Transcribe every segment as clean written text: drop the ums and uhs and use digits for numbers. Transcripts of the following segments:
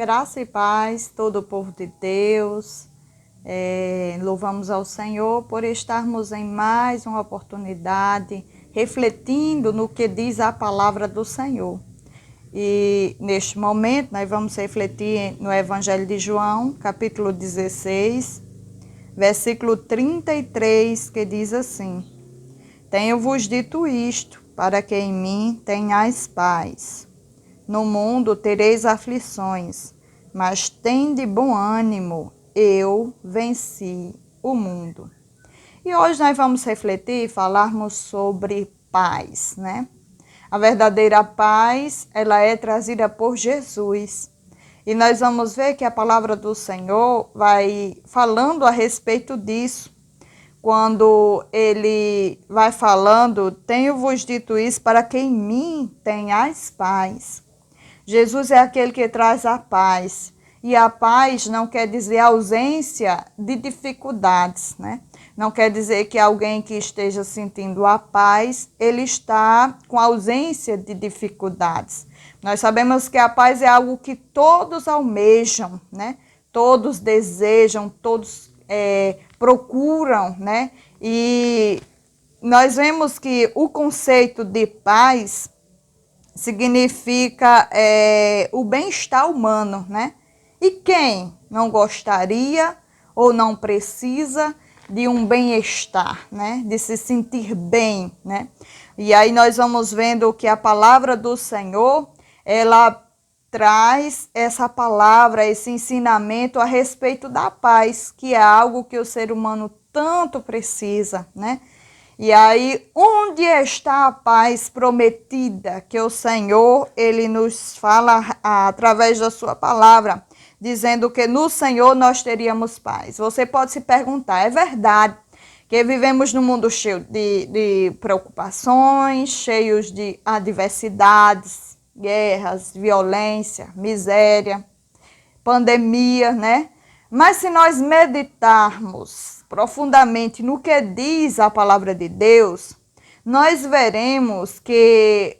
Graça e paz, todo o povo de Deus. Louvamos ao Senhor por estarmos em mais uma oportunidade, refletindo no que diz a palavra do Senhor. E neste momento nós vamos refletir no Evangelho de João, capítulo 16, versículo 33, que diz assim: Tenho-vos dito isto, para que em mim tenhais paz. No mundo tereis aflições, mas tende bom ânimo, eu venci o mundo. E hoje nós vamos refletir e falarmos sobre paz, né? A verdadeira paz, ela é trazida por Jesus. E nós vamos ver que a palavra do Senhor vai falando a respeito disso. Quando ele vai falando, tenho-vos dito isso para que em mim tenhais paz. Jesus é aquele que traz a paz. E a paz não quer dizer ausência de dificuldades, né? Não quer dizer que alguém que esteja sentindo a paz, ele está com ausência de dificuldades. Nós sabemos que a paz é algo que todos almejam, né? Todos desejam, todos procuram, né? E nós vemos que o conceito de paz significa o bem-estar humano, né? E quem não gostaria ou não precisa de um bem-estar, né? De se sentir bem, né? E aí nós vamos vendo que a palavra do Senhor, ela traz essa palavra, esse ensinamento a respeito da paz, que é algo que o ser humano tanto precisa, né? E aí, onde está a paz prometida que o Senhor, ele nos fala através da sua palavra, dizendo que no Senhor nós teríamos paz. Você pode se perguntar, é verdade que vivemos num mundo cheio de preocupações, cheios de adversidades, guerras, violência, miséria, pandemia, né? Mas se nós meditarmos profundamente no que diz a palavra de Deus, nós veremos que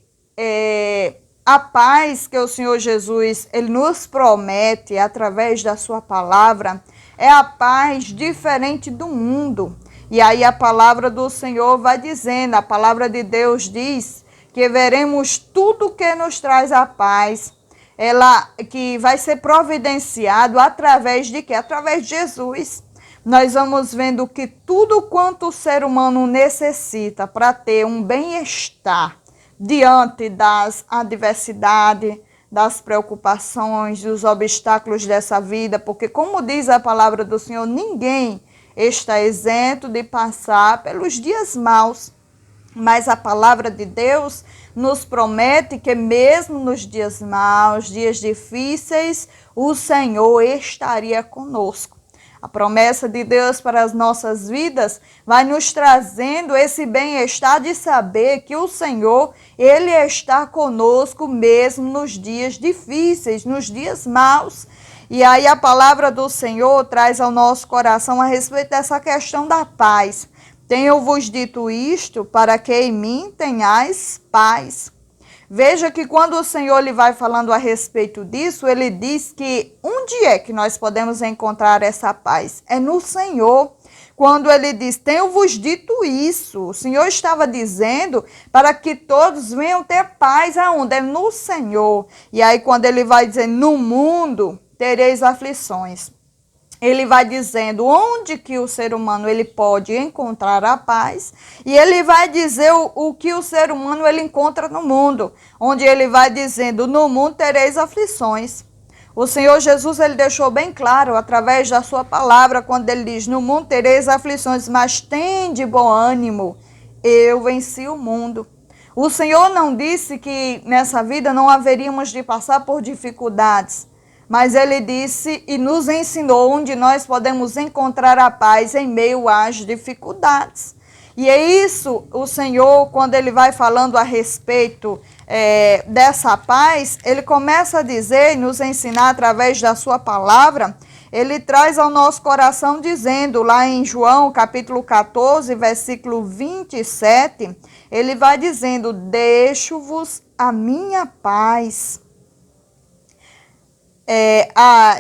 a paz que o Senhor Jesus ele nos promete através da sua palavra é a paz diferente do mundo. E aí a palavra do Senhor vai dizendo, a palavra de Deus diz que veremos tudo que nos traz a paz, ela que vai ser providenciado através de quê? Através de Jesus. Nós vamos vendo que tudo quanto o ser humano necessita para ter um bem-estar diante das adversidades, das preocupações, dos obstáculos dessa vida, porque como diz a palavra do Senhor, ninguém está isento de passar pelos dias maus. Mas a palavra de Deus nos promete que mesmo nos dias maus, dias difíceis, o Senhor estaria conosco. A promessa de Deus para as nossas vidas vai nos trazendo esse bem-estar de saber que o Senhor, ele está conosco mesmo nos dias difíceis, nos dias maus. E aí a palavra do Senhor traz ao nosso coração a respeito dessa questão da paz. Tenho-vos dito isto para que em mim tenhais paz. Veja que quando o Senhor lhe vai falando a respeito disso, ele diz que onde é que nós podemos encontrar essa paz? É no Senhor. Quando ele diz, tenho-vos dito isso, o Senhor estava dizendo para que todos venham ter paz aonde? É no Senhor. E aí quando ele vai dizer, no mundo tereis aflições. Ele vai dizendo onde que o ser humano ele pode encontrar a paz e ele vai dizer o que o ser humano ele encontra no mundo, onde ele vai dizendo, no mundo tereis aflições. O Senhor Jesus ele deixou bem claro através da sua palavra quando ele diz, no mundo tereis aflições, mas tende bom ânimo, eu venci o mundo. O Senhor não disse que nessa vida não haveríamos de passar por dificuldades, mas ele disse e nos ensinou onde nós podemos encontrar a paz em meio às dificuldades. E é isso, o Senhor, quando ele vai falando a respeito dessa paz, ele começa a dizer e nos ensinar através da sua palavra, ele traz ao nosso coração dizendo, lá em João, capítulo 14, versículo 27, ele vai dizendo, deixo-vos a minha paz.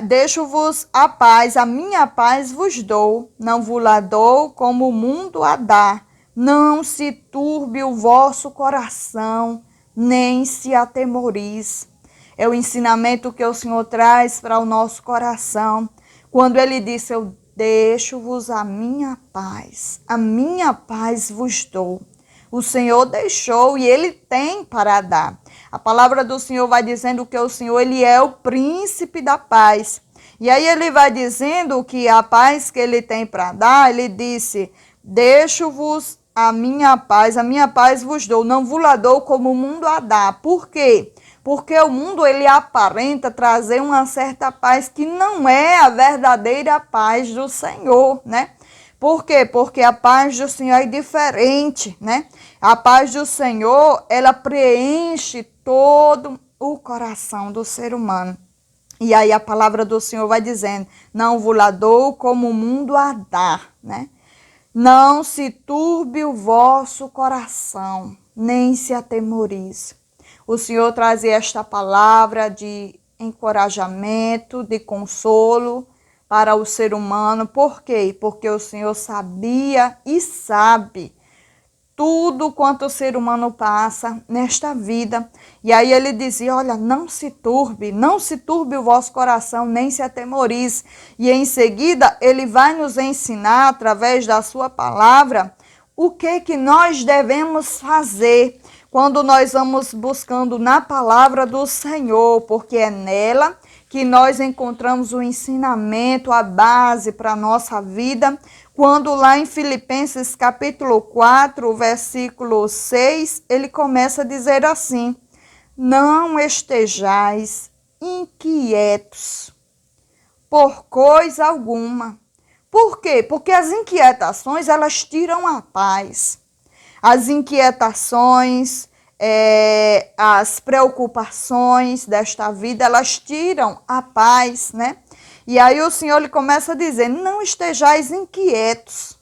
Deixo-vos a paz, a minha paz vos dou, não vos la dou como o mundo a dá. Não se turbe o vosso coração, nem se atemorize. É o ensinamento que o Senhor traz para o nosso coração, quando Ele disse, eu deixo-vos a minha paz vos dou. O Senhor deixou e Ele tem para dar. A palavra do Senhor vai dizendo que o Senhor, Ele é o príncipe da paz. E aí Ele vai dizendo que a paz que Ele tem para dar, Ele disse, deixo-vos a minha paz vos dou, não vos la dou como o mundo a dá. Por quê? Porque o mundo, ele aparenta trazer uma certa paz que não é a verdadeira paz do Senhor, né? Por quê? Porque a paz do Senhor é diferente, né? A paz do Senhor, ela preenche todo o coração do ser humano. E aí a palavra do Senhor vai dizendo, não vos la dou como o mundo a dá, né? Não se turbe o vosso coração, nem se atemorize. O Senhor trazia esta palavra de encorajamento, de consolo para o ser humano. Por quê? Porque o Senhor sabia e sabe tudo quanto o ser humano passa nesta vida. E aí ele dizia, olha, não se turbe o vosso coração, nem se atemorize. E em seguida ele vai nos ensinar, através da sua palavra, o que nós devemos fazer quando nós vamos buscando na palavra do Senhor, porque é nela que nós encontramos o ensinamento, a base para a nossa vida, quando lá em Filipenses capítulo 4, versículo 6, ele começa a dizer assim, não estejais inquietos por coisa alguma. Por quê? Porque as inquietações, elas tiram a paz. As inquietações, as preocupações desta vida, elas tiram a paz, né? E aí o Senhor, ele começa a dizer, não estejais inquietos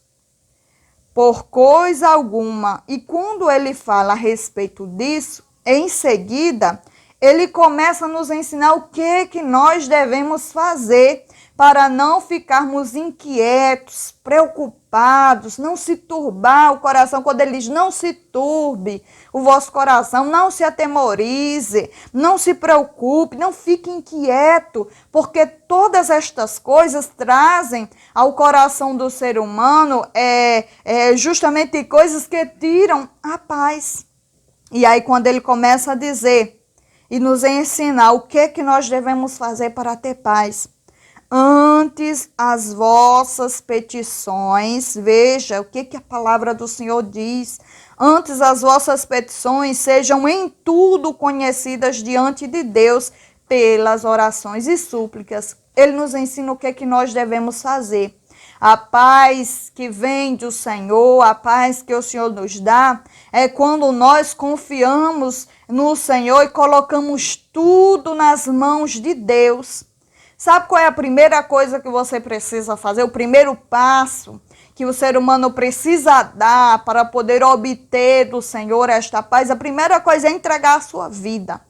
por coisa alguma. E quando ele fala a respeito disso, em seguida, ele começa a nos ensinar o que nós devemos fazer para não ficarmos inquietos, preocupados, não se turbar o coração. Quando ele diz, não se turbe o vosso coração, não se atemorize, não se preocupe, não fique inquieto, porque todas estas coisas trazem ao coração do ser humano justamente coisas que tiram a paz. E aí quando ele começa a dizer e nos ensinar o que nós devemos fazer para ter paz, antes as vossas petições, veja o que a palavra do Senhor diz, antes as vossas petições sejam em tudo conhecidas diante de Deus pelas orações e súplicas. Ele nos ensina o que nós devemos fazer. A paz que vem do Senhor, a paz que o Senhor nos dá, é quando nós confiamos no Senhor e colocamos tudo nas mãos de Deus. Sabe qual é a primeira coisa que você precisa fazer? O primeiro passo que o ser humano precisa dar para poder obter do Senhor esta paz, a primeira coisa é entregar a sua vida.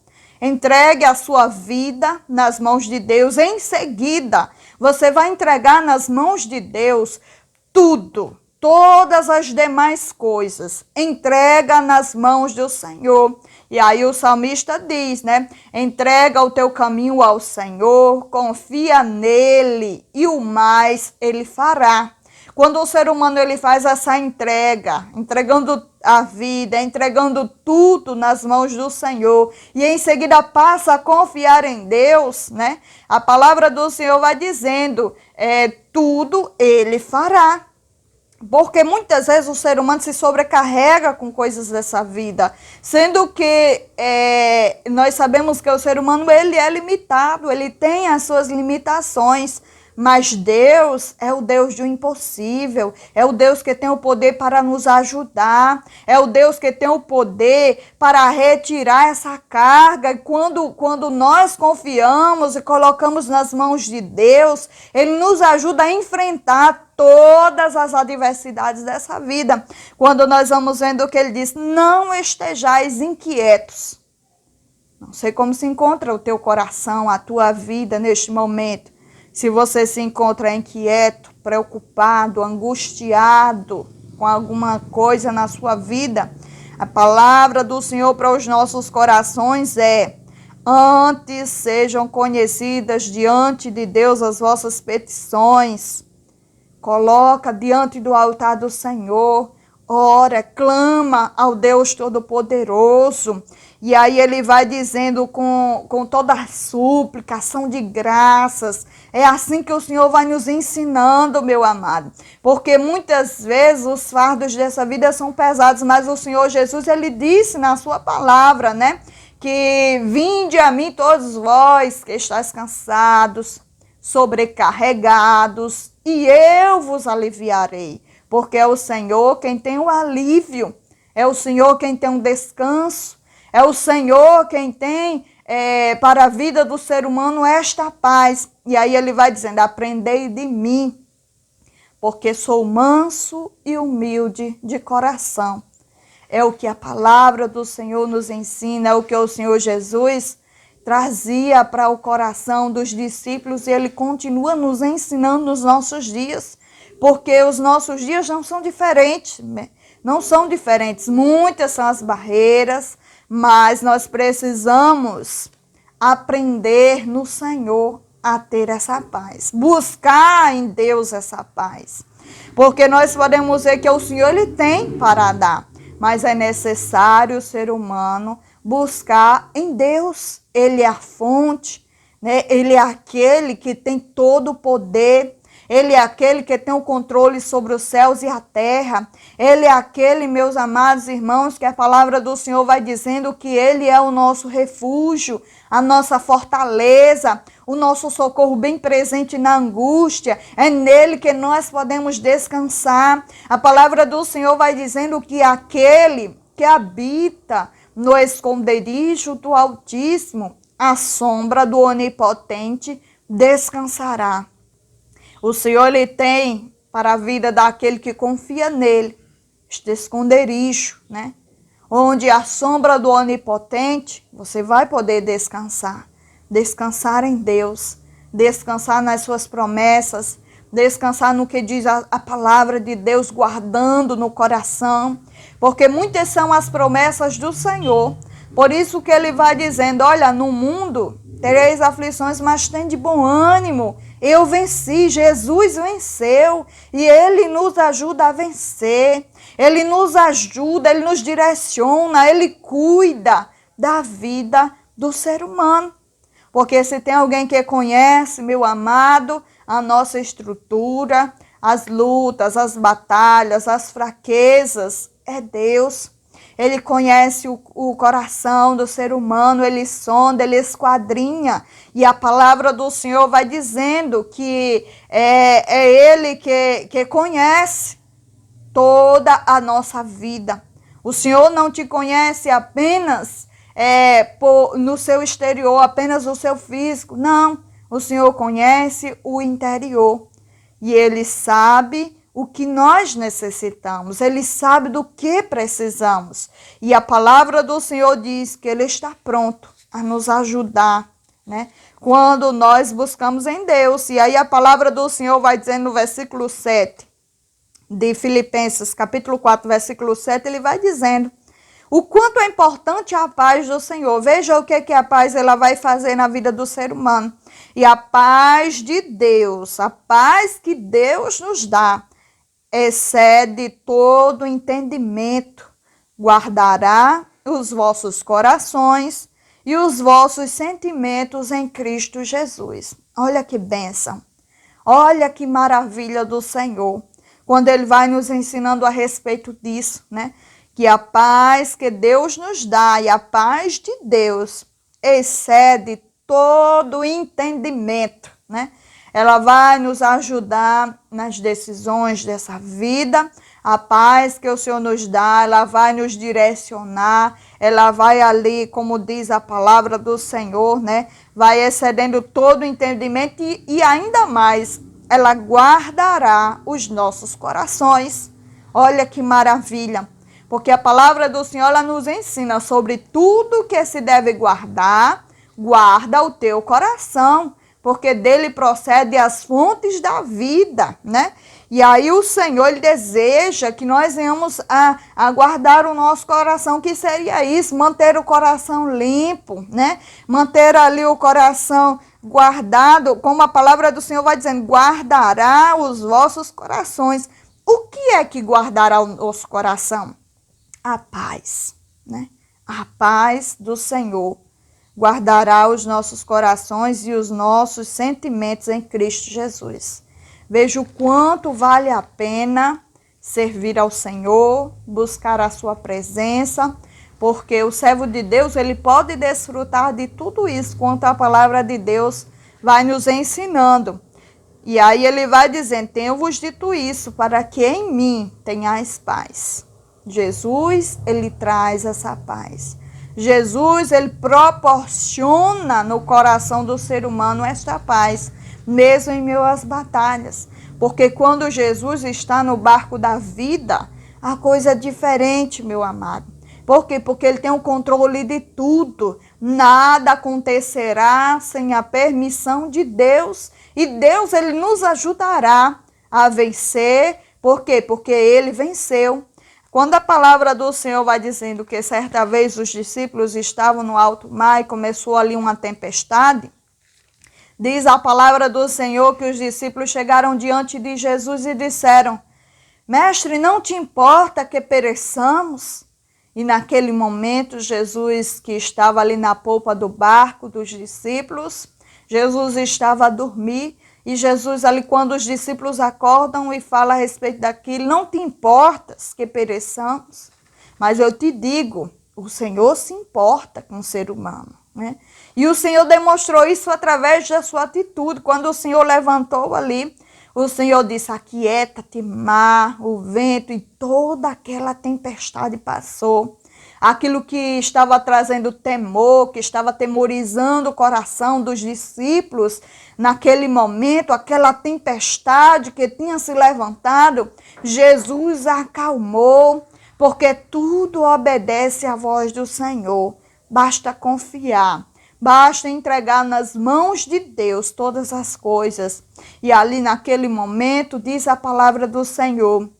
Entregue a sua vida nas mãos de Deus. Em seguida, você vai entregar nas mãos de Deus tudo. Todas as demais coisas, entrega nas mãos do Senhor. E aí o salmista diz, né? Entrega o teu caminho ao Senhor, confia nele e o mais ele fará. Quando o ser humano ele faz essa entrega, entregando a vida, entregando tudo nas mãos do Senhor, e em seguida passa a confiar em Deus, né? A palavra do Senhor vai dizendo, tudo ele fará. Porque muitas vezes o ser humano se sobrecarrega com coisas dessa vida, sendo que nós sabemos que o ser humano ele é limitado, ele tem as suas limitações, mas Deus é o Deus do impossível, é o Deus que tem o poder para nos ajudar, é o Deus que tem o poder para retirar essa carga. E quando nós confiamos e colocamos nas mãos de Deus, Ele nos ajuda a enfrentar todas as adversidades dessa vida. Quando nós vamos vendo o que Ele diz, não estejais inquietos. Não sei como se encontra o teu coração, a tua vida neste momento. Se você se encontra inquieto, preocupado, angustiado com alguma coisa na sua vida, a palavra do Senhor para os nossos corações é: antes sejam conhecidas diante de Deus as vossas petições. Coloca diante do altar do Senhor, ora, clama ao Deus Todo-Poderoso. E aí ele vai dizendo com toda a súplica, ação de graças. É assim que o Senhor vai nos ensinando, meu amado. Porque muitas vezes os fardos dessa vida são pesados, mas o Senhor Jesus, ele disse na sua palavra, né? Que vinde a mim todos vós que estáis cansados, sobrecarregados, e eu vos aliviarei. Porque é o Senhor quem tem o alívio, é o Senhor quem tem um descanso, é o Senhor quem tem para a vida do ser humano esta paz. E aí ele vai dizendo: aprendei de mim, porque sou manso e humilde de coração. É o que a palavra do Senhor nos ensina, é o que o Senhor Jesus trazia para o coração dos discípulos e ele continua nos ensinando nos nossos dias, porque os nossos dias não são diferentes, muitas são as barreiras, mas nós precisamos aprender no Senhor a ter essa paz, buscar em Deus essa paz, porque nós podemos ver que o Senhor ele tem para dar, mas é necessário o ser humano buscar em Deus. Ele é a fonte, né? Ele é aquele que tem todo o poder, ele é aquele que tem o controle sobre os céus e a terra, ele é aquele, meus amados irmãos, que a palavra do Senhor vai dizendo que ele é o nosso refúgio, a nossa fortaleza, o nosso socorro bem presente na angústia, é nele que nós podemos descansar. A palavra do Senhor vai dizendo que aquele que habita no esconderijo do Altíssimo, à sombra do Onipotente, descansará. O Senhor ele tem para a vida daquele que confia nele este esconderijo, né? Onde a sombra do Onipotente, você vai poder descansar. Descansar em Deus, descansar nas suas promessas, descansar no que diz a palavra de Deus, guardando no coração, porque muitas são as promessas do Senhor. Por isso que ele vai dizendo: olha, no mundo tereis aflições, mas tem de bom ânimo. Eu venci, Jesus venceu e ele nos ajuda a vencer. Ele nos ajuda, ele nos direciona, ele cuida da vida do ser humano. Porque se tem alguém que conhece, meu amado, a nossa estrutura, as lutas, as batalhas, as fraquezas, é Deus. Ele conhece o coração do ser humano, ele sonda, ele esquadrinha. E a palavra do Senhor vai dizendo que é ele que conhece toda a nossa vida. O Senhor não te conhece apenas no seu exterior, apenas o seu físico. Não, o Senhor conhece o interior. E ele sabe o que nós necessitamos, ele sabe do que precisamos. E a palavra do Senhor diz que ele está pronto a nos ajudar, né? Quando nós buscamos em Deus. E aí a palavra do Senhor vai dizendo no versículo 7 de Filipenses, capítulo 4, versículo 7, ele vai dizendo o quanto é importante a paz do Senhor. Veja o que a paz ela vai fazer na vida do ser humano. E a paz de Deus, a paz que Deus nos dá, excede todo entendimento, guardará os vossos corações e os vossos sentimentos em Cristo Jesus. Olha que bênção, olha que maravilha do Senhor, quando ele vai nos ensinando a respeito disso, né? Que a paz que Deus nos dá e a paz de Deus excede todo entendimento, né? Ela vai nos ajudar nas decisões dessa vida. A paz que o Senhor nos dá, ela vai nos direcionar. Ela vai ali, como diz a palavra do Senhor, né? Vai excedendo todo o entendimento e ainda mais, ela guardará os nossos corações. Olha que maravilha. Porque a palavra do Senhor ela nos ensina sobre tudo que se deve guardar, guarda o teu coração, porque dele procede as fontes da vida, né? E aí o Senhor, ele deseja que nós venhamos a guardar o nosso coração, que seria isso, manter o coração limpo, né? Manter ali o coração guardado, como a palavra do Senhor vai dizendo, guardará os vossos corações. O que é que guardará o nosso coração? A paz, né? A paz do Senhor guardará os nossos corações e os nossos sentimentos em Cristo Jesus. Veja o quanto vale a pena servir ao Senhor, buscar a sua presença, porque o servo de Deus, ele pode desfrutar de tudo isso, quanto a palavra de Deus vai nos ensinando. E aí ele vai dizendo, tenho-vos dito isso, para que em mim tenhais paz. Jesus, ele traz essa paz. Jesus, ele proporciona no coração do ser humano esta paz, mesmo em meio às batalhas. Porque quando Jesus está no barco da vida, a coisa é diferente, meu amado. Por quê? Porque ele tem o controle de tudo. Nada acontecerá sem a permissão de Deus. E Deus, ele nos ajudará a vencer. Por quê? Porque ele venceu. Quando a palavra do Senhor vai dizendo que certa vez os discípulos estavam no alto mar e começou ali uma tempestade, diz a palavra do Senhor que os discípulos chegaram diante de Jesus e disseram, Mestre, não te importa que pereçamos? E naquele momento, Jesus, que estava ali na polpa do barco dos discípulos, Jesus estava a dormir. E Jesus ali, quando os discípulos acordam e falam a respeito daquilo, não te importas que pereçamos? Mas eu te digo, o Senhor se importa com o ser humano, né? E o Senhor demonstrou isso através da sua atitude. Quando o Senhor levantou ali, o Senhor disse, aquieta-te, mar, o vento, e toda aquela tempestade passou. Aquilo que estava trazendo temor, que estava temorizando o coração dos discípulos, naquele momento, aquela tempestade que tinha se levantado, Jesus acalmou, porque tudo obedece à voz do Senhor. Basta confiar, basta entregar nas mãos de Deus todas as coisas. E ali naquele momento, diz a palavra do Senhor,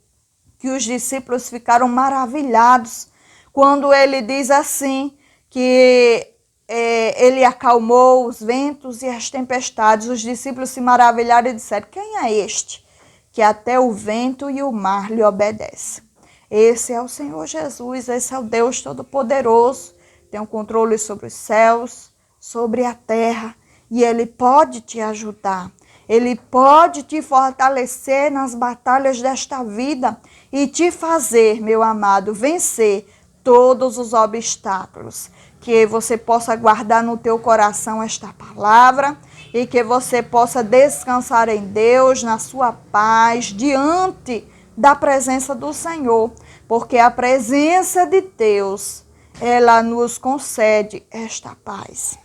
que os discípulos ficaram maravilhados, quando ele diz assim, que ele acalmou os ventos e as tempestades. Os discípulos se maravilharam e disseram, quem é este que até o vento e o mar lhe obedecem? Esse é o Senhor Jesus, esse é o Deus Todo-Poderoso, tem o controle sobre os céus, sobre a terra, e ele pode te ajudar. Ele pode te fortalecer nas batalhas desta vida e te fazer, meu amado, vencer todos os obstáculos. Que você possa guardar no teu coração esta palavra e que você possa descansar em Deus, na sua paz, diante da presença do Senhor. Porque a presença de Deus, ela nos concede esta paz.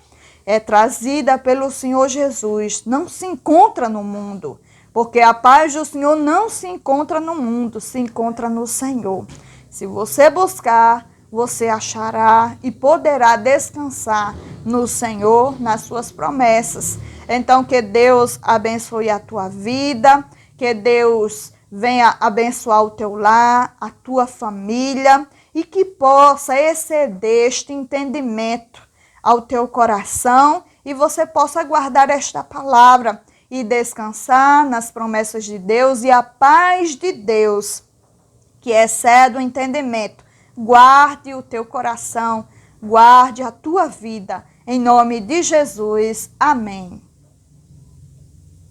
É trazida pelo Senhor Jesus, não se encontra no mundo. Porque a paz do Senhor não se encontra no mundo, se encontra no Senhor. Se você buscar, você achará e poderá descansar no Senhor, nas suas promessas. Então, que Deus abençoe a tua vida, que Deus venha abençoar o teu lar, a tua família, e que possa exceder este entendimento ao teu coração e você possa guardar esta palavra e descansar nas promessas de Deus, e a paz de Deus, que excede o entendimento, guarde o teu coração, guarde a tua vida. Em nome de Jesus. Amém.